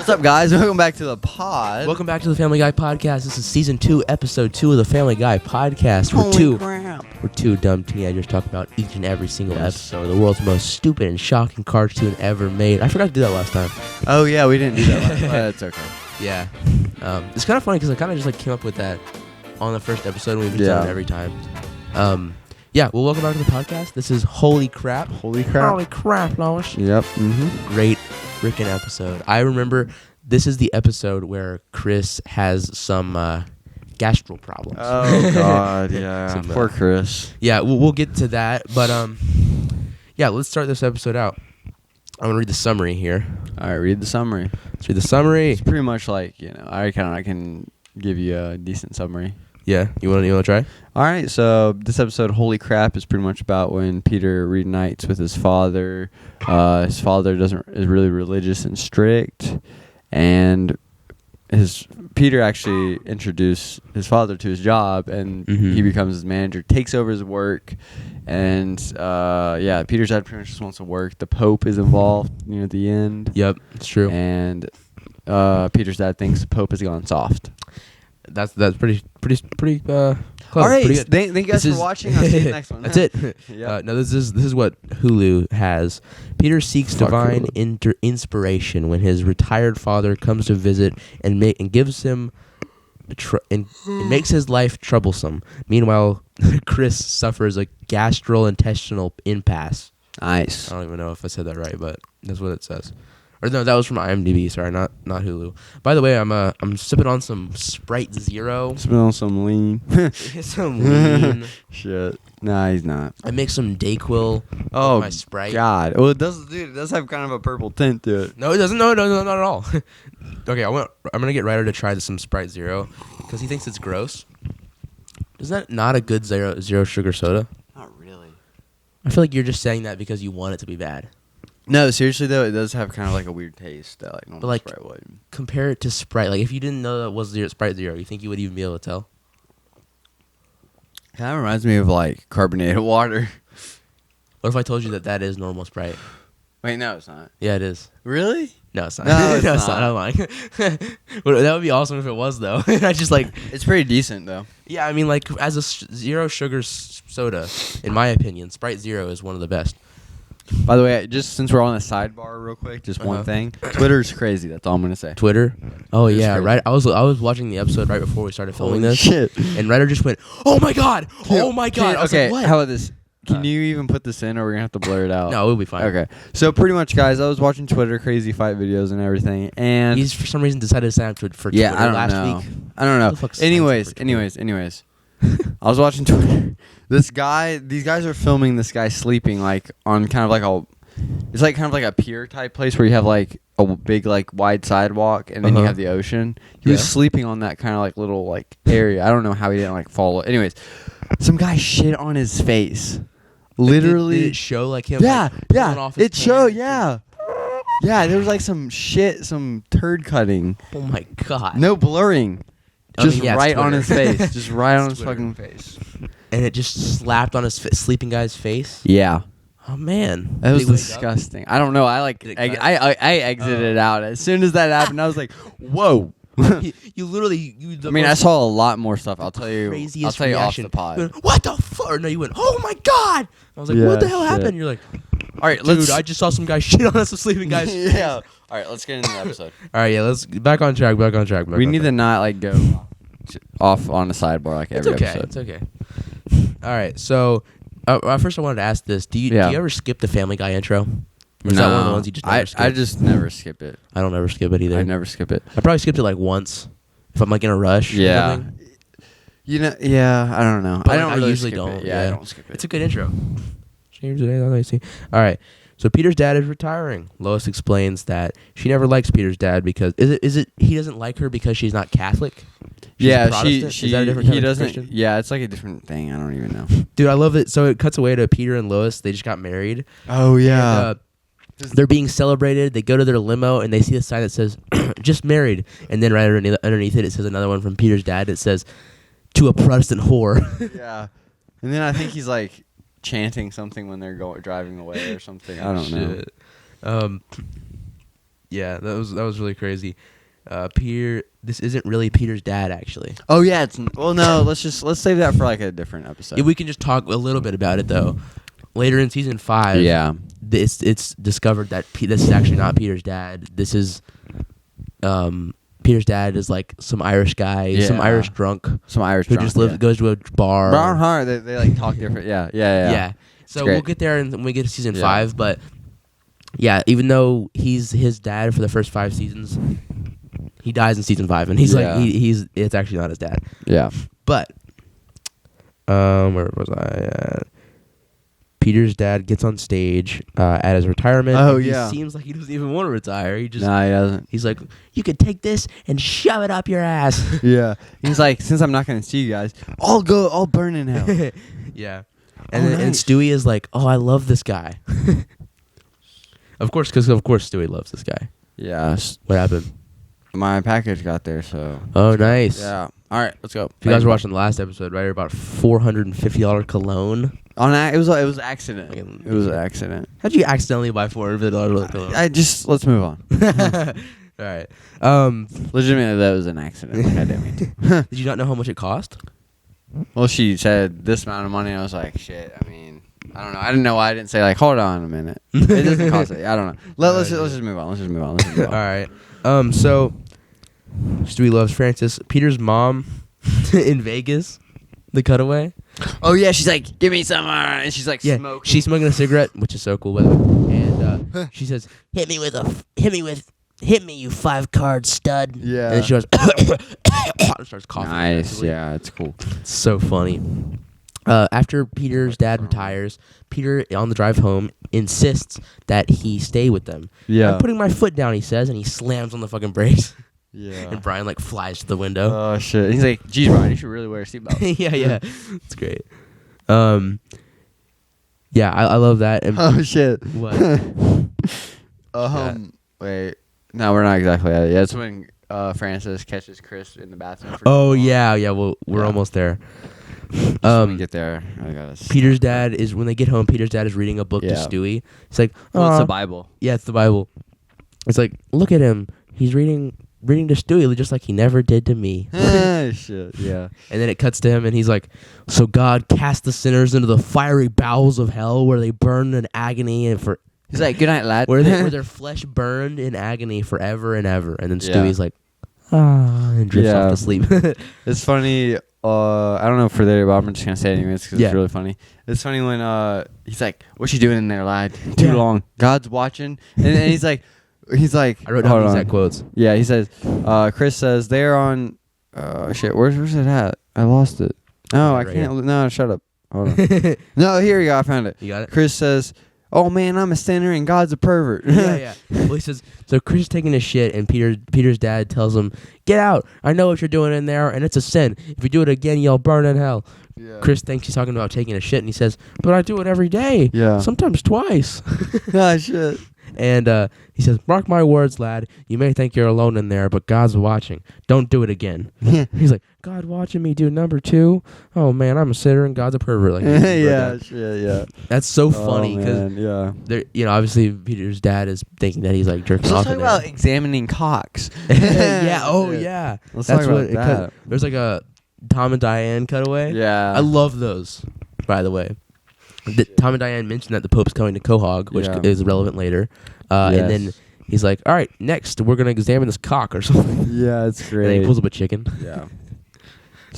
What's up, guys? Welcome back to the pod. Welcome back to the Family Guy Podcast. This is season 2, episode 2 of the Family Guy Podcast. We're two dumb teenagers talking about each and every single episode of the world's most stupid and shocking cartoon ever made. I forgot to do that last time. Oh yeah, we didn't do that last time. That's okay. Yeah. It's kind of funny because I kind of just came up with that on the first episode and we've been doing it every time. Yeah, well, welcome back to the podcast. This is Holy Crap. Holy crap. Holy crap, Lois. Yep. Mm-hmm. Great freaking episode. I remember this is the episode where Chris has some gastral problems. Oh God, yeah. Poor Chris. Yeah, we'll get to that, but yeah, let's start this episode out. I'm gonna read the summary here. All right, read the summary. Let's read the summary. It's pretty much like, I can give you a decent summary. Yeah, you wanna try? All right, so this episode, Holy Crap, is pretty much about when Peter reunites with his father. His father is really religious and strict, and Peter actually introduced his father to his job, and he becomes his manager, takes over his work, and Peter's dad pretty much just wants to work. The Pope is involved near the end. Yep, it's true. And Peter's dad thinks the Pope has gone soft. That's pretty close. All right, pretty good. Thank you guys for watching. I'll see you next one. That's it. Yep. No, this is what Hulu has. Peter seeks divine inspiration when his retired father comes to visit and gives him and makes his life troublesome. Meanwhile, Chris suffers a gastrointestinal impasse. Nice. I don't even know if I said that right, but that's what it says. Or no, that was from IMDb. Sorry, not Hulu. By the way, I'm sipping on some Sprite Zero. Sipping on some lean. Some lean. Shit. Nah, he's not. I make some Dayquil. Oh, my Sprite. God. Well, it does have kind of a purple tint to it. No, it doesn't. No, not at all. Okay, I'm gonna get Ryder to try some Sprite Zero because he thinks it's gross. Is that not a good zero sugar soda? Not really. I feel like you're just saying that because you want it to be bad. No, seriously though, it does have kind of like a weird taste that like normal Sprite would. Compare it to Sprite. Like if you didn't know that was Sprite Zero, you think you would even be able to tell? Kind of reminds me of like carbonated water. What if I told you that is normal Sprite? Wait, no, it's not. Yeah, it is. Really? No, it's not. No, it's it's not. I'm lying. Well, that would be awesome if it was though. I just It's pretty decent though. Yeah, I mean like as a zero sugar soda, in my opinion, Sprite Zero is one of the best. By the way, just since we're on a sidebar real quick, just one thing. Twitter's crazy. That's all I'm going to say. Twitter? Oh, Twitter's yeah. crazy. Right. I was watching the episode right before we started filming this. Shit. And Ryder just went, "Oh my God. Oh my God." I was Okay, like, what? how about this? Can you even put this in or we're going to have to blur it out? No, it'll be fine. Okay. So pretty much, guys, I was watching Twitter crazy fight videos and everything. And He's for some reason decided to sign up for Twitter I don't last know. week. I don't know. Who the fuck signs up for Anyways. I was watching Twitter. These guys are filming this guy sleeping like on kind of like it's like kind of like a pier type place where you have like a big like wide sidewalk and then you have the ocean. He was sleeping on that kind of like little like area. I don't know how he didn't like fall. Anyways, some guy shit on his face. Literally. Did it show like him? Yeah, like, pulling off his it showed. pants? Yeah, there was like some turd cutting. Oh my God. No blurring. Just it's right on Twitter. his face. Just right on his Twitter. fucking face. And it just slapped on his sleeping guy's face. Yeah. Oh man. That was Did he wake up? disgusting. I don't know. I exited out as soon as that happened. I was like, "Whoa!" You literally. I saw a lot more stuff. I'll tell you. Craziest I'll tell you off reaction. the pod. You went, what the fuck? Or no, you went, "Oh my God!" I was like, Yeah, "What the hell shit. happened?" You're like, All right, "Dude, I just saw some guy shit on us, some sleeping guys." Yeah. All right, let's get into the episode. All right, yeah, let's back on track. We need to not like go off on the sidebar like every episode. It's okay. All right, so first I wanted to ask this: Do you ever skip the Family Guy intro? Or is that one of the ones you just never skip? I just never skip it. I don't ever skip it either. I never skip it. I probably skipped it like once if I'm like in a rush. or Yeah. something. I don't know. But I don't really usually skip don't. it. Yeah, I don't skip it. It's a good intro. All right. So Peter's dad is retiring. Lois explains that she never likes Peter's dad because is it he doesn't like her because she's not Catholic? She's Protestant? Is that a different kind of Christian? Yeah, it's like a different thing. I don't even know. Dude, I love it. So it cuts away to Peter and Lois. They just got married. Oh yeah. And, they're being celebrated. They go to their limo and they see a sign that says "just married," and then right underneath it says another one from Peter's dad. It says "to a Protestant whore." Yeah, and then I think he's like driving away or something. I don't know. Yeah, that was really crazy. Peter, this isn't really Peter's dad, actually. Oh yeah, no. Let's save that for like a different episode. Yeah, we can just talk a little bit about it though. Later in season 5, Yeah. it's discovered that this is actually not Peter's dad. This is, Peter's dad is like some Irish guy, some Yeah. Irish drunk Some Irish who drunk, just goes to a bar. Brown heart. They like talk different. Yeah. Yeah. So great. we'll get there when we get to season Yeah. 5, but yeah, even though he's his dad for the first 5 seasons, he dies in season 5, and he's Yeah. like it's actually not his dad. Yeah. But where was I at? Peter's dad gets on stage at his retirement. Oh, and yeah. He seems like he doesn't even want to retire. He just No, he doesn't. he's like, you could take this and shove it up your ass. Yeah. He's like, since I'm not gonna see you guys, I'll burn in hell. Yeah. Oh, And nice. Stewie is like, oh, I love this guy. Of course Stewie loves this guy. Yeah. What happened? My package got there, so. Oh, nice. Yeah. All right, let's go. If you guys were watching the last episode, right, about $450 cologne. It was an accident. It was an accident. How'd you accidentally buy $450 cologne? Let's move on. All right. Legitimately, that was an accident. I didn't mean to. Did you not know how much it cost? Well, she said this amount of money. I was like, shit. I mean, I don't know. I didn't know why I didn't say like, hold on a minute. It doesn't cost it. I don't know. Let's just move on. Let's just move on. All right. So Stewie loves Francis. Peter's mom in Vegas. The cutaway. Oh yeah, she's like, give me some, and she's like Yeah, smoking. she's smoking a cigarette, which is so cool, by the way. And she says, "Hit me, you 5-card stud." Yeah. And then she goes, and starts coughing. Nice. aggressively. Yeah, it's cool. It's so funny. After Peter's dad retires, Peter, on the drive home, insists that he stay with them. Yeah. I'm putting my foot down, he says, and he slams on the fucking brakes. Yeah. And Brian like flies to the window. Oh shit. He's like, geez, Brian, you should really wear a seatbelt. yeah, it's great. Yeah, I love that. And Oh shit. what? Wait. No, we're not exactly at it. Yeah, it's when Francis catches Chris in the bathroom. Oh yeah. Well, we're Yeah. almost there. When we get there, I gotta. Peter's dad is when they get home. Peter's dad is reading a book to Yeah. Stewie. It's like, Well, it's "Aw." the Bible. Yeah, it's the Bible. It's like, look at him. He's reading to Stewie just like he never did to me. Shit. Yeah. And then it cuts to him, and he's like, "So God cast the sinners into the fiery bowels of hell, where they burn in agony and for He's like, good night, lad. where their flesh burned in agony forever and ever." And then Yeah. Stewie's like, and drifts Yeah. off to sleep. It's funny. I don't know if we're there, but I'm just gonna say it anyways because Yeah. it's really funny. It's funny when he's like, "What's she doing in there, lad? Too Yeah. long. God's watching." And he's like, I wrote down hold the on. exact quotes. Yeah, he says, Chris says they're on. Shit, where's it at? I lost it. No, I Right can't. here. No, shut up. Hold on. No, here we go. I found it. You got it? Chris says, "Oh man, I'm a sinner and God's a pervert." yeah. Well, he says, so Chris is taking a shit, and Peter's dad tells him, "Get out! I know what you're doing in there, and it's a sin. If you do it again, you'll burn in hell." Yeah. Chris thinks he's talking about taking a shit, and he says, "But I do it every day. Yeah. Sometimes twice." Ah, shit. And he says, "Mark my words, lad. You may think you're alone in there, but God's watching. Don't do it again." He's like, "God watching me do number 2? Oh man, I'm a sinner and God's a pervert." Like, Yeah, shit, yeah. that's so funny because yeah. obviously Peter's dad is thinking that he's like jerking So off. let's talk in there. about examining cocks. Yeah. Oh Shit. yeah. Let's That's talk what about it cut- that. There's like a Tom and Diane cutaway. Yeah. I love those. By the way, Tom and Diane mentioned that the Pope's coming to Quahog, which Yeah. is relevant later. And then Yes. he's like, "All right, next we're gonna examine this cock or something." Yeah, it's And great. then he pulls up a chicken. Yeah.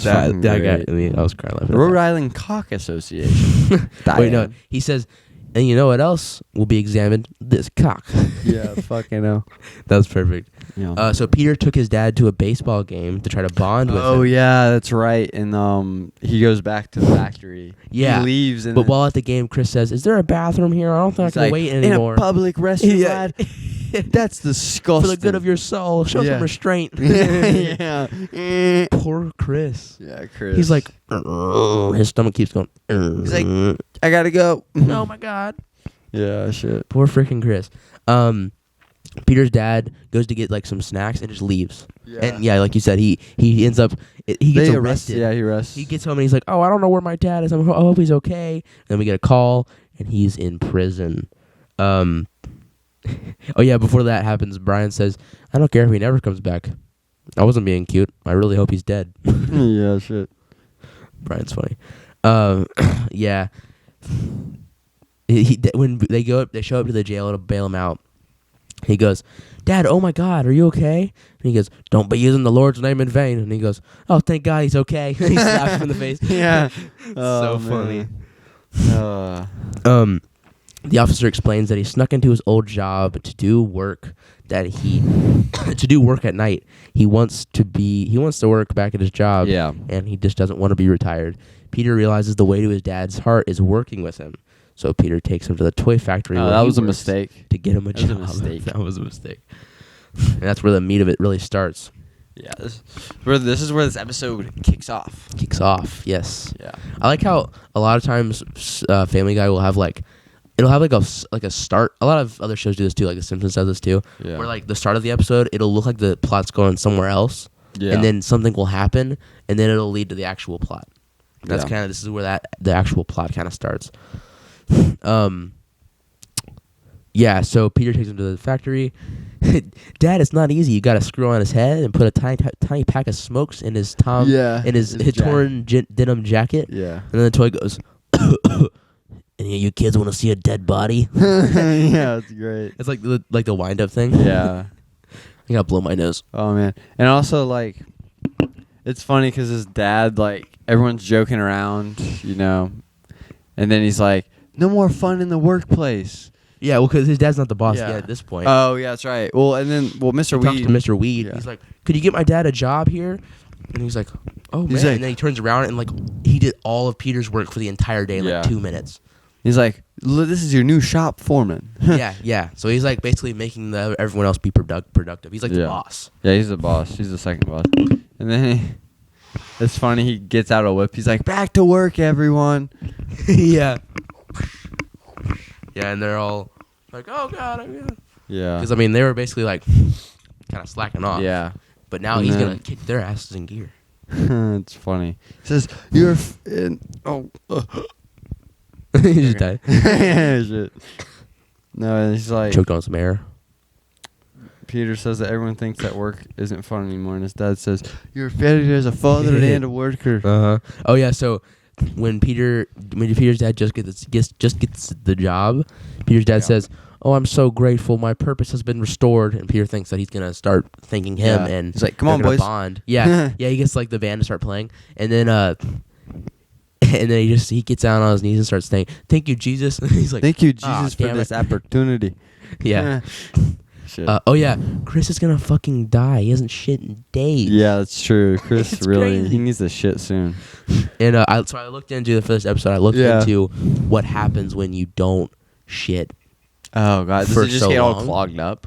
That guy. I mean, I was crying laughing. The Rhode Island Cock Association. Wait, no. He says, "And you know what else will be examined? This cock." Yeah, fucking hell. That was perfect. Yeah. So Peter took his dad to a baseball game to try to bond with Oh him. yeah, that's right. And he goes back to the factory. Yeah. He leaves and But then while at the game, Chris says, "Is there a bathroom here? I don't think I he's can like, wait in anymore." a public restroom, Yeah. lad. That's disgusting. For the good of your soul, show Yeah. some restraint. Yeah. Poor Chris. Yeah, Chris. He's like, his stomach keeps going. He's like, I gotta go. "Oh my god." Yeah, shit. Poor freaking Chris. Peter's dad goes to get like some snacks and just leaves. Yeah. And yeah, like you said, he ends up he gets They arrested. Yeah, he arrests. He gets home and he's like, "Oh, I don't know where my dad is. I hope he's okay." And then we get a call and he's in prison. Oh yeah, before that happens, Brian says, "I don't care if he never comes back. I wasn't being cute. I really hope he's dead." Yeah, shit. Brian's funny. Yeah. When they show up to the jail to bail him out. He goes, "Dad, oh my God, are you okay?" And he goes, "Don't be using the Lord's name in vain." And he goes, "Oh, thank God he's okay." And he slaps him in the face. Yeah. So funny. Uh, The officer explains that he snuck into his old job to do work to do work at night. He wants to work back at his job. Yeah. And he just doesn't want to be retired. Peter realizes the way to his dad's heart is working with him. So Peter takes him to the toy factory. Where that he was a works mistake. to get him a That was a job. mistake. That was a mistake. And that's where the meat of it really starts. Yeah. This is where this episode kicks off. Kicks off. Yes. Yeah. I like how a lot of times Family Guy will have it'll have a start. A lot of other shows do this too, like The Simpsons does this too. Yeah. Where like the start of the episode, it'll look like the plot's going somewhere else. Yeah. And then something will happen, and then it'll lead to the actual plot. That's Yeah. this is where the actual plot kind of starts. Yeah, so Peter takes him to the factory. Dad, it's not easy. You got to screw on his head and put a tiny pack of smokes in his his torn denim jacket. Yeah. And then the toy goes, "Any of you kids want to see a dead body?" Yeah, it's great. It's like the wind up thing. Yeah. I gotta blow my nose. Oh man, and also like, it's funny because his dad, like, everyone's joking around, and then he's like, "No more fun in the workplace." Yeah, well, because his dad's not the boss Yeah. yet at this point. Oh yeah, that's right. Well, and then Mr. He talks Weed. to Mr. Weed. Yeah. He's like, "Could you get my dad a job here?" And he's like, "Oh man!" He's like- and then he turns around and like he did all of Peter's work for the entire day in Yeah. like 2 minutes. He's like, "This is your new shop foreman." yeah. So he's like basically making everyone else be productive. He's like the Yeah. boss. Yeah, he's the boss. He's the second boss. And then it's funny. He gets out a whip. He's like, "Back to work, everyone." Yeah. Yeah, and they're all like, "Oh God, oh God." Yeah. Because I mean, they were basically like kind of slacking off. Yeah. But now And he's then- gonna kick their asses in gear. It's funny. He says, "You're He just died. Yeah, shit. No, and he's like, Choked on some air. Peter says that everyone thinks that work isn't fun anymore, and his dad says, "You're a failure as a father and a worker." Oh yeah. So when Peter's dad just gets the job, Peter's dad says, "Oh, I'm so grateful. My purpose has been restored." And Peter thinks that he's gonna start thanking him, Yeah. and He's like, "Come they're on, gonna boys." bond. Yeah, yeah. He gets like the band to start playing, and then and then he gets down on his knees and starts saying, "Thank you, Jesus." And he's like, Thank you, "Ah, Jesus, for damn this it." opportunity. Yeah. Shit. Oh yeah, Chris is gonna fucking die. He hasn't shit in days. Yeah, that's true. Chris It's really, crazy. he needs to shit soon. And so I looked into for this episode. I looked Yeah. into what happens when you don't shit. Oh god, does For it just so get all long? clogged up?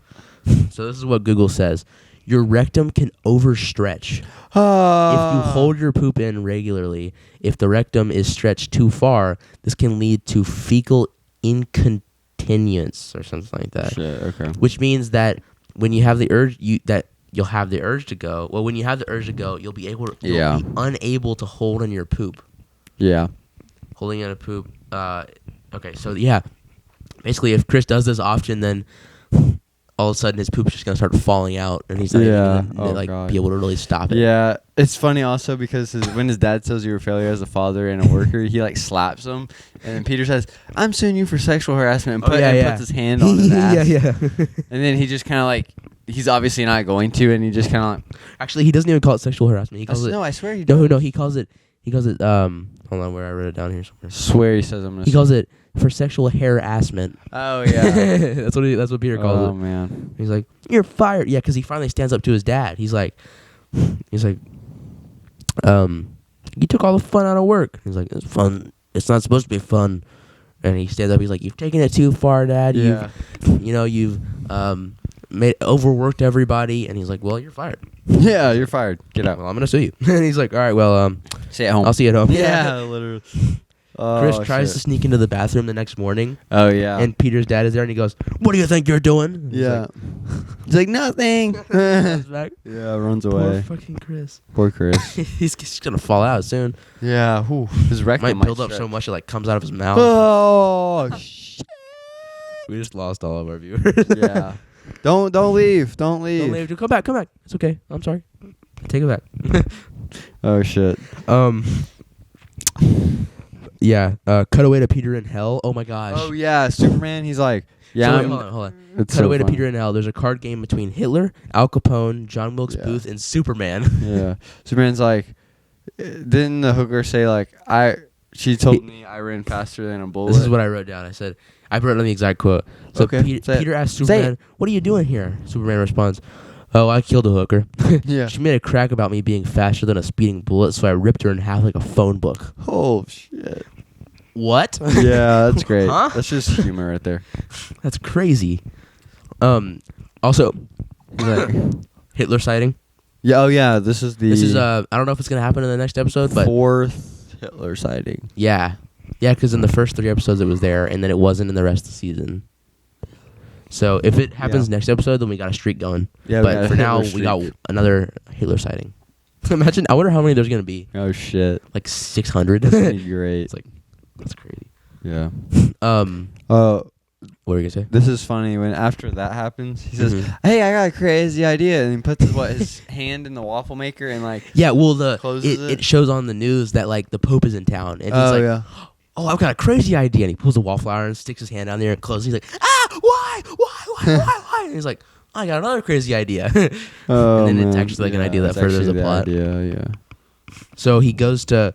So this is what Google says: your rectum can overstretch. If Ah. you hold your poop in regularly, if the rectum is stretched too far, this can lead to fecal incontinence or something like that. Shit. Okay. Which means that when you have the urge, you'll have the urge to go. Well, when you have the urge to go, you'll be unable to hold in your poop. Yeah. Holding in a poop. Okay, so yeah, basically, if Chris does this often, then all of a sudden his poop's just gonna start falling out, and he's not Yeah. even gonna God. be able to really stop it. Yeah, it's funny also because when his dad says you're a failure as a father and a worker, he like slaps him, and then Peter says, "I'm suing you for sexual harassment," and puts his hand on his ass. yeah. And then he just kind of like, he's obviously not going to, and he just kind of like, Actually, he doesn't even call it sexual harassment. He calls it no, I swear he does. no. He calls it. Hold on, where I wrote it down here somewhere. Swear he says I'm gonna. He calls it for sexual harassment. Oh yeah. That's what Peter calls Oh it. man. He's like, "You're fired." Yeah, because he finally stands up to his dad. He's like, "You took all the fun out of work." He's like, "It's fun. It's not supposed to be fun." And he stands up. He's like, "You've taken it too far, Dad. Yeah. You've overworked everybody." And he's like, "Well, you're fired. Yeah, you're fired. Get out. Well, I'm gonna sue you." And he's like, "All right, well, Stay at home. I'll see you at home." Yeah, literally. Chris Oh, tries shit. to sneak into the bathroom the next morning, Oh yeah. and Peter's dad is there, and he goes, "What do you think you're doing?" And he's yeah. like, He's like nothing. comes back. Yeah, runs Poor away. fucking Chris. Poor Chris. He's gonna fall out soon. Yeah. Whew. His rectum Might build up stretch. so much it like comes out of his mouth. Oh shit. We just lost all of our viewers. Yeah. Don't leave. Don't leave. Don't leave. Come back. It's okay. I'm sorry. Take it back. Oh shit. Yeah. Cut away to Peter in hell. Oh my gosh. Oh yeah, Superman. He's like, yeah. So wait, hold on. It's Cut so away to funny. Peter in hell. There's a card game between Hitler, Al Capone, John Wilkes Yeah. Booth, and Superman. Yeah. Superman's like, didn't the hooker say like she told me I ran faster than a bullet? This is what I wrote down. I wrote down the exact quote. So Okay, say it. Peter asks Say Superman, "What are you doing here?" Superman responds, "Oh, I killed a hooker. Yeah. She made a crack about me being faster than a speeding bullet, so I ripped her in half like a phone book." Oh shit. What? Yeah, that's great. Huh? That's just humor right there. That's crazy. Also, He's like, Hitler sighting. yeah. Oh yeah. This is I don't know if it's gonna happen in the next episode, but 4th Hitler sighting. yeah, because in the first 3 episodes it was there, and then it wasn't in the rest of the season. So if it happens next episode, then we got a streak going. Yeah. we got But a for now, Hitler we got streak. another Hitler sighting. Imagine. I wonder how many there's gonna be. Oh shit. Like 600. That's gonna be great. It's like that's crazy. Yeah. What were you gonna say? This is funny when after that happens, he says, Mhm. "Hey, I got a crazy idea," and he puts his hand in the waffle maker and like. Yeah, well, Closes it shows on the news that like the Pope is in town, and he's like, yeah. "Oh, I've got a crazy idea," and he pulls a waffle iron and sticks his hand down there and closes. He's like, "Ah, why? And he's like, "I got another crazy idea." Oh, and then it's man. actually like an idea that it's furthers actually the plot. Yeah. So he goes to,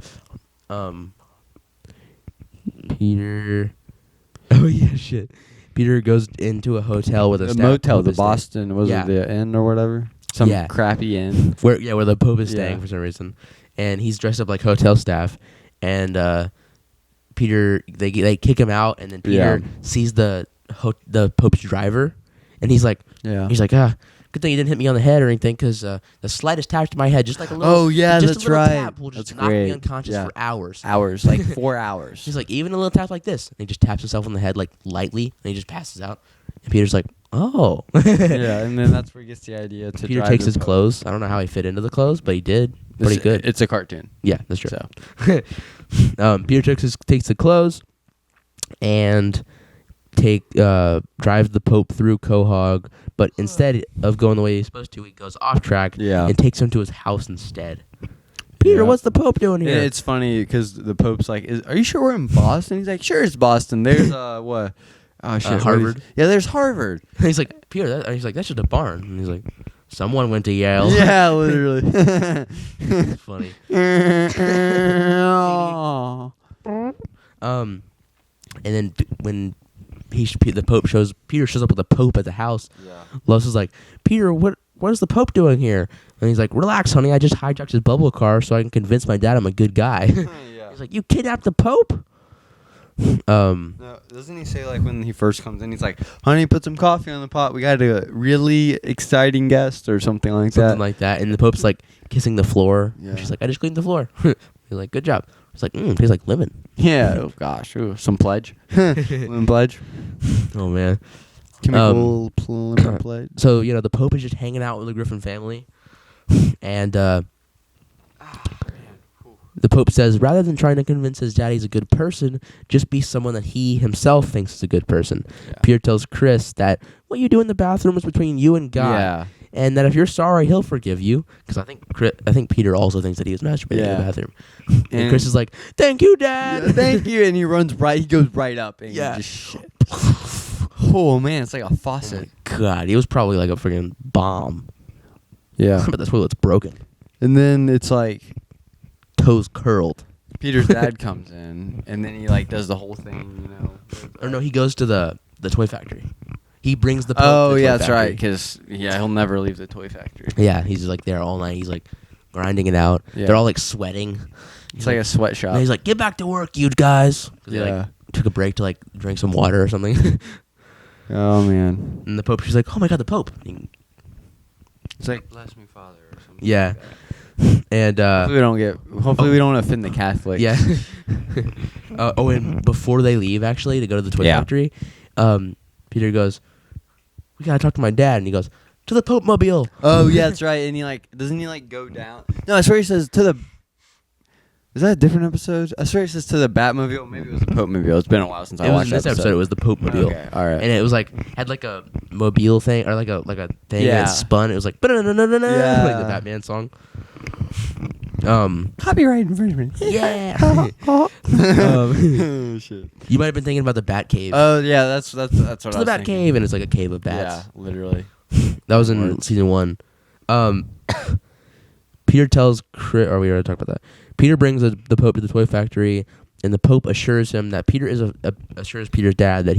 Peter. Oh yeah, shit. Peter goes into a hotel with a The staff motel, Pope the is staying. Boston, was Yeah. it the inn or whatever? Some Yeah. crappy inn. where the Pope is staying Yeah. for some reason, and he's dressed up like hotel staff, and Peter they kick him out, and then Peter sees the Pope's driver, and he's like Yeah. good thing you didn't hit me on the head or anything, because the slightest tap to my head, just like a little, Oh yeah, just that's a little right. tap will just That's knock great. me unconscious Yeah. for hours. Hours, like 4 hours. He's like, even a little tap like this, and he just taps himself on the head like lightly, and he just passes out. And Peter's like, oh. Yeah, and then that's where he gets the idea to. Peter drive takes the his Pope. clothes. I don't know how he fit into the clothes, but he did pretty good. It's a cartoon. Yeah, that's true. So Peter takes the clothes and drives the Pope through Quahog, but instead of going the way he's supposed to, he goes off track yeah. and takes him to his house instead. Peter, Yeah. what's the Pope doing And here? it's funny because the Pope's like, "Are you sure we're in Boston?" He's like, "Sure, it's Boston. There's what? Oh shit, Harvard. Yeah, there's Harvard. He's like, Peter, he's like, that's just a barn. And he's like, someone went to Yale. Yeah, literally. It's funny. And then when the Pope Peter shows up with the Pope at the house. Yeah. Lois is like, Peter, what is the Pope doing here? And he's like, relax, honey. I just hijacked his bubble car so I can convince my dad I'm a good guy. Yeah. He's like, you kidnapped the Pope? No, doesn't he say like when he first comes in, he's like, "Honey, put some coffee on the pot. We got a really exciting guest," or something like Something that. like that. And the Pope's like kissing the floor. Yeah. And she's like, I just cleaned the floor. He's like, good job. He's like, tastes like lemon. Yeah. Oh gosh. Ooh, some pledge. Lemon pledge. Oh man. Chemical lemon pledge. So the Pope is just hanging out with the Griffin family, and the Pope says, rather than trying to convince his dad he's a good person, just be someone that he himself thinks is a good person. Yeah. Peter tells Chris that what you do in the bathroom is between you and God, Yeah. and that if you're sorry, he'll forgive you. Because I think Peter also thinks that he was masturbating in Yeah. the bathroom. And And- Chris is like, "Thank you, Dad." Yeah, thank you. And he runs right. He goes right up and Yeah. just shit. Oh man, it's like a faucet. God, he was probably like a freaking bomb. Yeah. But the toilet's broken. And then it's like Toes curled. Peter's dad comes in, and then he like does the whole thing, Or no, he goes to the toy factory. He brings the Pope to Oh the yeah, toy that's factory. right. Because he'll never leave the toy factory. Yeah, he's just like there all night. He's like grinding it out. Yeah. They're all like sweating. It's like a sweatshop. And he's like, "Get back to work, you guys." 'Cause they Yeah. like took a break to like drink some water or something. Oh man. And the Pope, she's like, "Oh my God, the Pope!" And It's like bless me, Father, or something. yeah, and Hopefully we don't offend the Catholics. yeah. And before they leave, actually, to go to the toy Yeah. factory, Peter goes, "We gotta talk to my dad," and he goes, "To the Pope Mobile." Oh yeah, that's right. And he like doesn't he like go down? No, I swear he says to the. Is that a different episode? I swear it says to the Batmobile. Maybe it was the Pope-mobile. It's been a while since I watched this that episode. It was the Pope mobile. Okay, all right. And it was like had like a mobile thing or like a thing Yeah. that spun. It was like like the Batman song. Copyright infringement. Yeah. Oh, shit. You might have been thinking about the Bat Cave. Oh yeah, that's what It's I was the Bat thinking. Cave, and it's like a cave of Yeah, bats. literally. That was in Words. season 1. Peter tells Chris, or we already talked about that. Peter brings the Pope to the toy factory, and the Pope assures him that Peter assures Peter's dad that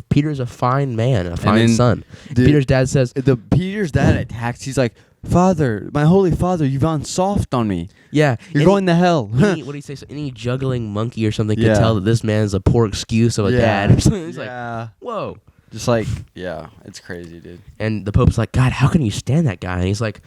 Peter is a fine man, a fine then son. Dude, Peter's dad says, Peter's dad attacks. He's like, "Father, my holy father, you've gone soft on me. "Yeah, You're going to hell." what do you say? So any juggling monkey or something Yeah. can tell that this man is a poor excuse of a dad." Or something. He's like, yeah. "Whoa." Just like, yeah, it's crazy, dude. And the Pope's like, "God, how can you stand that guy?" And he's like,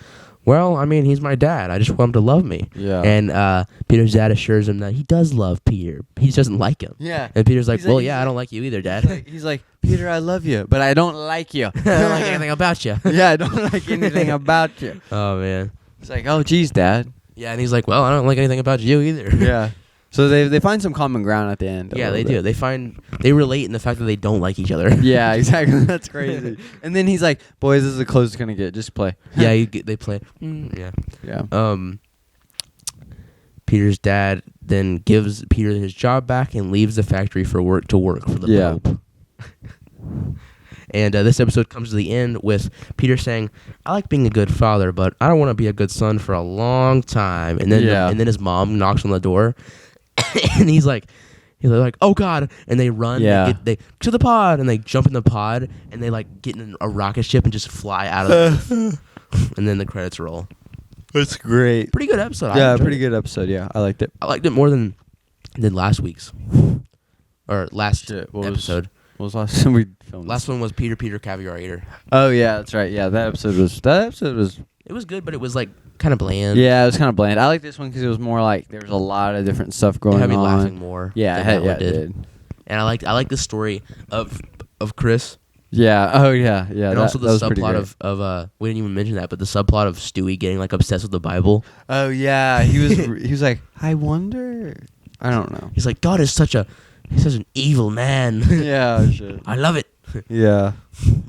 "Well, I mean, he's my dad. I just want him to love me." Yeah. And Peter's dad assures him that he does love Peter. He just doesn't like him. Yeah. And Peter's like, He's "Well, like- yeah, he's I don't like you either, Dad. He's like, Peter, I love you, but I don't like you. I don't like anything about you." Yeah, I don't like anything about you. Oh man. It's like, oh, geez, Dad. Yeah, and he's like, "Well, I don't like anything about you either." Yeah. So they find some common ground at the end. a Yeah, they little do. bit. They relate in the fact that they don't like each other. Yeah, exactly. That's crazy. And then he's like, boys, this is the closest it's gonna get. Just play. Yeah, they play. Yeah. Yeah. Peter's dad then gives Peter his job back and leaves the factory for the Yeah. Pope. And this episode comes to the end with Peter saying, "I like being a good father, but I don't want to be a good son for a long time." And then Yeah. and then his mom knocks on the door, and he's like, "Oh God!" And they run. Yeah. They to the pod, and they jump in the pod, and they like get in a rocket ship and just fly out of it. And then the credits roll. That's great. Pretty good episode. I Yeah, enjoyed pretty it. good episode. Yeah, I liked it. I liked it more than last week's or last Shit, what was- episode. What was last time we filmed? Last one was Peter Caviar Eater. Oh yeah, that's right. Yeah, that episode was. It was good, but it was like kind of bland. Yeah, it was kind of bland. I like this one because it was more like there was a lot of different stuff It going had me on. laughing more. Yeah, than it had, that yeah, one it did. did. And I like the story of Chris, Yeah. Oh yeah. Yeah. and that, also the that was pretty subplot great. of we didn't even mention that, but the subplot of Stewie getting like obsessed with the Bible. Oh yeah, he was like, I wonder. I don't know. He's like, God is such an evil man. Yeah. Shit. I love it. Yeah.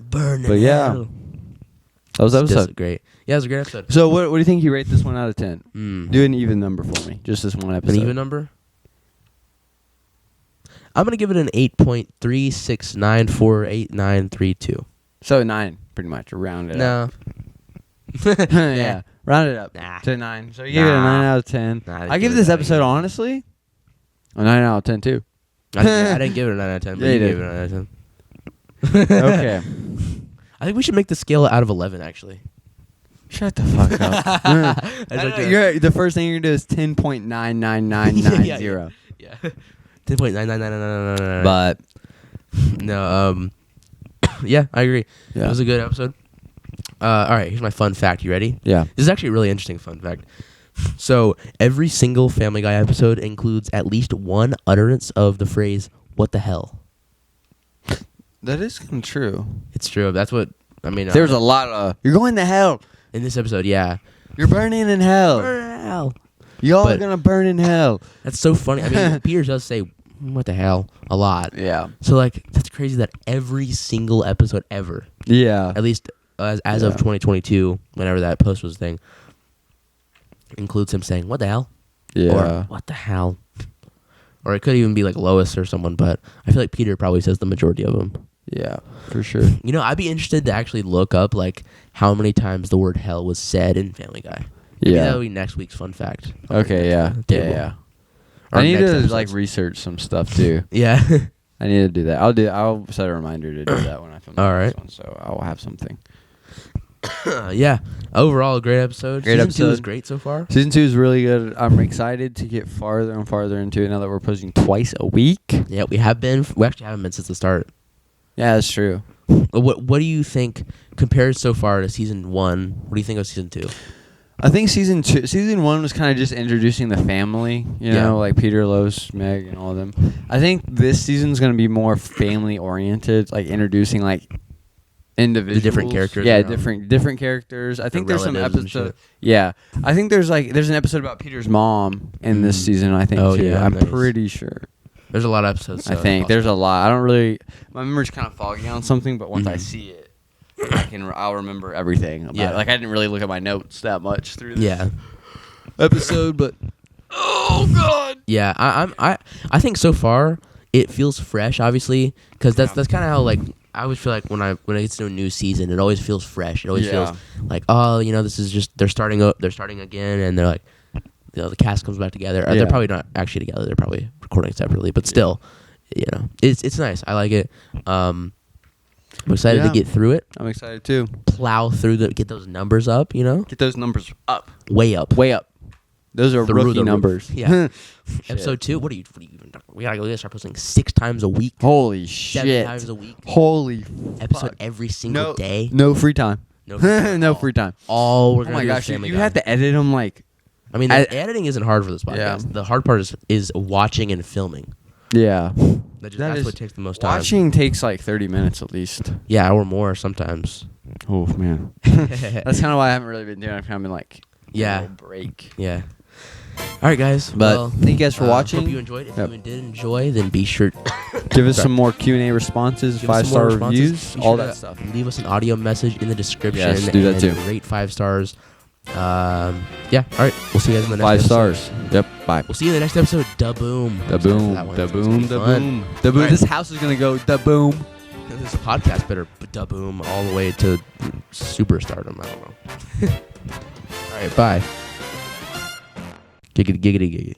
Burn in But yeah, hell. that was It's just episode. great. Yeah, it was a great episode. So what do you think you rate this one out of 10? Do an even number for me. Just this one episode. An even number? I'm gonna give it an 8.36948932. So 9, pretty much. Round it up. No. Yeah. Round it up Nah. to 9. So you give it a Nah. 9 out of 10. Nah, I didn't I give give it this that episode either. honestly a 9 out of 10 too. I didn't give it a 9 out of 10, but Yeah, you you gave did. it a 9 out of 10. Okay. I think we should make the scale out of 11, actually. Shut the fuck up. I don't know. You're, the first thing you're gonna do is 10.99990. Yeah. 10.9999999. But No, yeah, I agree. yeah. It was a good episode. All right, here's my fun fact. You ready? Yeah. This is actually a really interesting fun fact. So, every single Family Guy episode includes at least one utterance of the phrase, "What the hell?" That is kind of true. It's true. That's what, I mean. There's a lot of you're going to hell. in this episode, yeah. You're burning in hell. Hell. Y'all are But- gonna burn in hell. That's so funny. I mean, Peter does say, "What the hell?" a lot. Yeah. So, like, that's crazy that every single episode ever, Yeah. at least as of Yeah. 2022, whenever that post was a thing, includes him saying, "What the hell?" Yeah. Or "What the hell?" Or it could even be like Lois or someone, but I feel like Peter probably says the majority of them. Yeah. For sure. You know, I'd be interested to actually look up like how many times the word hell was said in Family Guy. Maybe Yeah. that'll be next week's fun fact. Okay. Yeah. Yeah. Table. Yeah. Or I need next to episode's. like research some stuff too. Yeah. I need to do that. I'll set a reminder to do that when I film All the right. next one, so I'll have something. Yeah. Overall, a great episode. Great Season 2 is episode. great so far. Season 2 is really good. I'm excited to get farther and farther into it now that we're posting twice a week. Yeah, we have been. We actually haven't been since the start. Yeah, that's true. What do you think compared so far to season 1? What do you think of season 2? I think season 1 was kind of just introducing the family, you Yeah. know, like Peter, Lois, Meg, and all of them. I think this season's going to be more family oriented, like introducing like individuals. The different characters. Yeah, around. different characters. I think there's some relatives and episode. shit. Yeah, I think there's an episode about Peter's mom in this season. I think Oh, too. yeah, I'm nice. pretty sure. There's a lot of episodes. I so think it's there's a lot. I don't really. My memory's kind of foggy on something, but once I see it, I'll remember everything. About Yeah. it. Like I didn't really look at my notes that much through this Yeah. episode, but oh god. Yeah, I think so far it feels fresh, obviously, because that's kind of how like I always feel like when I get to a new season, it always feels fresh. It always feels like, oh, this is just they're starting again, and they're like, the cast comes back together. Yeah. They're probably not actually together. They're probably recording separately, but still, it's nice. I like it. I'm excited to get through it, I'm excited too. plow through get those numbers up. Get those numbers up, Way up. way up. Those are The rookie roof. numbers. Yeah. Shit. Episode 2. What are you even talking about? We gotta start posting 6 times a week. Holy 7 shit. times a week. Holy Episode fuck. every single day. No free time. No free time. No free time. All we're Oh gonna my do gosh, is Family you Guy. had to edit them like. I mean, the editing isn't hard for this podcast. Yeah. The hard part is watching and filming. Yeah. That's what takes the most time. Watching takes like 30 minutes at least. Yeah, or more sometimes. Oh man. That's kind of why I haven't really been doing it. I've kind of been like, Yeah. a little break. Yeah. All right, guys. But well, thank you guys for watching. Hope you enjoyed. If Yep. you did enjoy, then be sure Give us Sorry. some more Q&A responses, give us some more 5-star responses. reviews, Be all sure that to stuff. Leave us an audio message in the description. Yes, do that and too. Rate 5 stars. Yeah. All right. We'll see you guys in the next 5 episode. stars. Yep. Bye. We'll see you in the next episode. Da boom. Da boom. Da boom. Da boom. Da boom. Alright. This house is gonna go da boom. This podcast better da boom all the way to superstardom. I don't know. All right. Bye. Giggity giggity giggity.